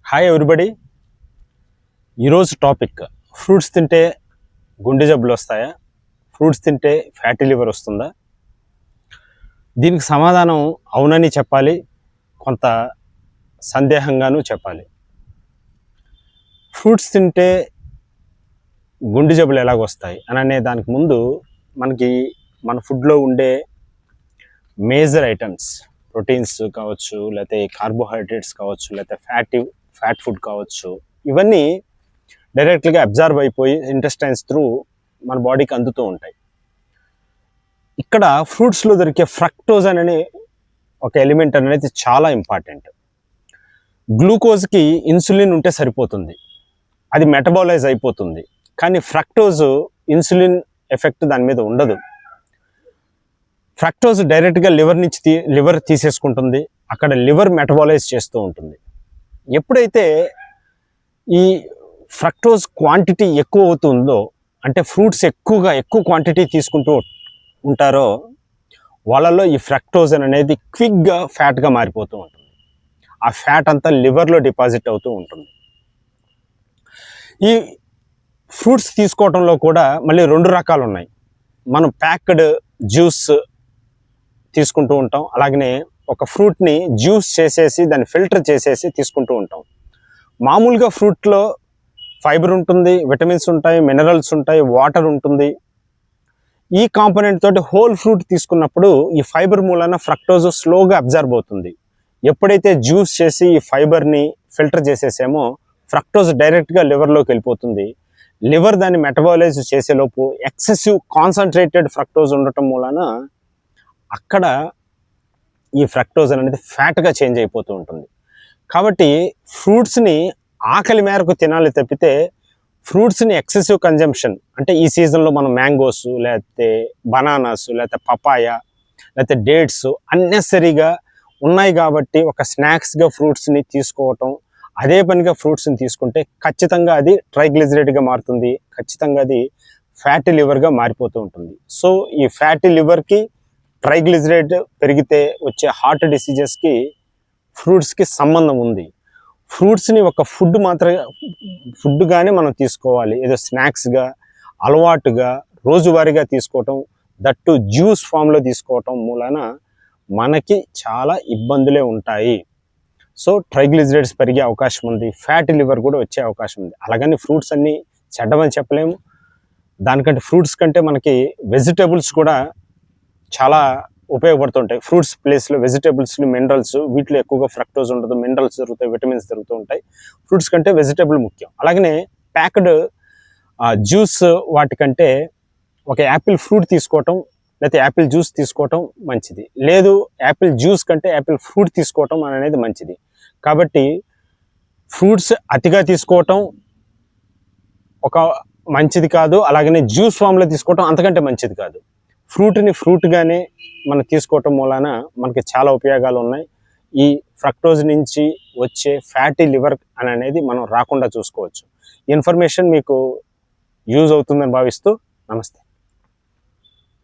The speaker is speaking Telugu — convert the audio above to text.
Hi everybody. ఈరోజు టాపిక్ ఫ్రూట్స్ తింటే గుండె జబ్బులు వస్తాయా, ఫ్రూట్స్ తింటే ఫ్యాటీ లివర్ వస్తుందా? దీనికి సమాధానం అవునని చెప్పాలి, కొంత సందేహంగానూ చెప్పాలి. ఫ్రూట్స్ తింటే గుండె జబ్బులు ఎలాగొస్తాయి అని అనే దానికి ముందు మనకి మన ఫుడ్లో ఉండే మేజర్ ఐటమ్స్, ప్రోటీన్స్ కావచ్చు, లేకపోతే కార్బోహైడ్రేట్స్ కావచ్చు, లేకపోతే ఫ్యాట్ ఫుడ్ కావచ్చు, ఇవన్నీ డైరెక్ట్గా అబ్జర్వ్ అయిపోయి ఇంటెస్టైన్స్ త్రూ మన బాడీకి అందుతూ ఉంటాయి. ఇక్కడ ఫ్రూట్స్లో దొరికే ఫ్రక్టోజ్ అనే ఒక ఎలిమెంట్ అనేది చాలా ఇంపార్టెంట్. గ్లూకోజ్కి ఇన్సులిన్ ఉంటే సరిపోతుంది, అది మెటబాలైజ్ అయిపోతుంది. కానీ ఫ్రక్టోజ్ ఇన్సులిన్ ఎఫెక్ట్ దాని మీద ఉండదు. ఫ్రక్టోజ్ డైరెక్ట్గా లివర్ తీసేసుకుంటుంది, అక్కడ లివర్ మెటబాలైజ్ చేస్తూ ఉంటుంది. ఎప్పుడైతే ఈ ఫ్రక్టోజ్ క్వాంటిటీ ఎక్కువ అవుతుందో, అంటే ఫ్రూట్స్ ఎక్కువ క్వాంటిటీ తీసుకుంటూ ఉంటారో, వాళ్ళలో ఈ ఫ్రక్టోజ్ అనేది క్విక్గా ఫ్యాట్గా మారిపోతూ ఉంటుంది. ఆ ఫ్యాట్ అంతా లివర్లో డిపాజిట్ అవుతూ ఉంటుంది. ఈ ఫ్రూట్స్ తీసుకోవడంలో కూడా మళ్ళీ రెండు రకాలు ఉన్నాయి. మనం ప్యాక్డ్ జ్యూస్ తీసుకుంటూ ఉంటాం, అలాగనే ఒక ఫ్రూట్ని జ్యూస్ చేసేసి దాన్ని ఫిల్టర్ చేసేసి తీసుకుంటూ ఉంటాం. మామూలుగా ఫ్రూట్లో ఫైబర్ ఉంటుంది, విటమిన్స్ ఉంటాయి, మినరల్స్ ఉంటాయి, వాటర్ ఉంటుంది. ఈ కాంపోనెంట్ తోటి హోల్ ఫ్రూట్ తీసుకున్నప్పుడు ఈ ఫైబర్ మూలన ఫ్రక్టోజ్ స్లోగా అబ్జర్వ్ అవుతుంది. ఎప్పుడైతే జ్యూస్ చేసి ఈ ఫైబర్ని ఫిల్టర్ చేసేసామో ఫ్రక్టోజ్ డైరెక్ట్గా లివర్లోకి వెళ్ళిపోతుంది. లివర్ దాన్ని మెటబాలైజ్ చేసేలోపు ఎక్సెసివ్ కాన్సన్ట్రేటెడ్ ఫ్రక్టోజ్ ఉండటం మూలన అక్కడ ఈ ఫ్రక్టోజ్ అనేది ఫ్యాట్గా చేంజ్ అయిపోతూ ఉంటుంది. కాబట్టి ఫ్రూట్స్ని ఆకలి మేరకు తినాలి తప్పితే ఫ్రూట్స్ని ఎక్సెసివ్ కన్జంప్షన్, అంటే ఈ సీజన్లో మనం మ్యాంగోస్, లేకపోతే బనానాస్, లేకపోతే పపాయ, లేకపోతే డేట్స్ అన్నెసరీగా ఉన్నాయి కాబట్టి ఒక స్నాక్స్గా ఫ్రూట్స్ని తీసుకోవటం, అదే పనిగా ఫ్రూట్స్ని తీసుకుంటే ఖచ్చితంగా అది ట్రైగ్లిజరైడ్గా మారుతుంది, ఖచ్చితంగా అది ఫ్యాటీ లివర్గా మారిపోతూ ఉంటుంది. సో ఈ ఫ్యాటీ లివర్కి ట్రైగ్లిజరైడ్ పెరిగితే వచ్చే హార్ట్ డిసీజెస్కి ఫ్రూట్స్కి సంబంధం ఉంది. ఫ్రూట్స్ని ఒక ఫుడ్గానే మనం తీసుకోవాలి, ఏదో స్నాక్స్గా అలవాటుగా రోజువారీగా తీసుకోవటం, దట్టు జ్యూస్ ఫామ్లో తీసుకోవటం మూలన మనకి చాలా ఇబ్బందులే ఉంటాయి. సో ట్రైగ్లిజరైడ్స్ పెరిగే అవకాశం ఉంది, ఫ్యాటీ లివర్ కూడా వచ్చే అవకాశం ఉంది. అలాగని ఫ్రూట్స్ అన్నీ చెడ్డమని చెప్పలేము. దానికంటే ఫ్రూట్స్ కంటే మనకి వెజిటేబుల్స్ కూడా చాలా ఉపయోగపడుతుంటాయి. ఫ్రూట్స్ ప్లేస్లో వెజిటేబుల్స్ని, మినరల్స్, వీటిలో ఎక్కువగా ఫ్రక్టోజ్ ఉండదు, మినరల్స్ దొరుకుతాయి, విటమిన్స్ దొరుకుతూ ఉంటాయి. ఫ్రూట్స్ కంటే వెజిటేబుల్ ముఖ్యం. అలాగనే ప్యాక్డ్ జ్యూస్ వాటికంటే ఒక యాపిల్ ఫ్రూట్ తీసుకోవటం, లేకపోతే యాపిల్ జ్యూస్ తీసుకోవటం మంచిది. లేదు యాపిల్ జ్యూస్ కంటే యాపిల్ ఫ్రూట్ తీసుకోవటం అనేది మంచిది. కాబట్టి ఫ్రూట్స్ అతిగా తీసుకోవటం ఒక మంచిది కాదు, అలాగనే జ్యూస్ ఫామ్లో తీసుకోవటం అంతకంటే మంచిది కాదు. ఫ్రూట్ని ఫ్రూట్గానే మనం తీసుకోవటం మూలన మనకి చాలా ఉపయోగాలు ఉన్నాయి. ఈ ఫ్రక్టోజ్ నుంచి వచ్చే ఫ్యాటీ లివర్ అనేది మనం రాకుండా చూసుకోవచ్చు. ఇన్ఫర్మేషన్ మీకు యూజ్ అవుతుందని భావిస్తూ నమస్తే.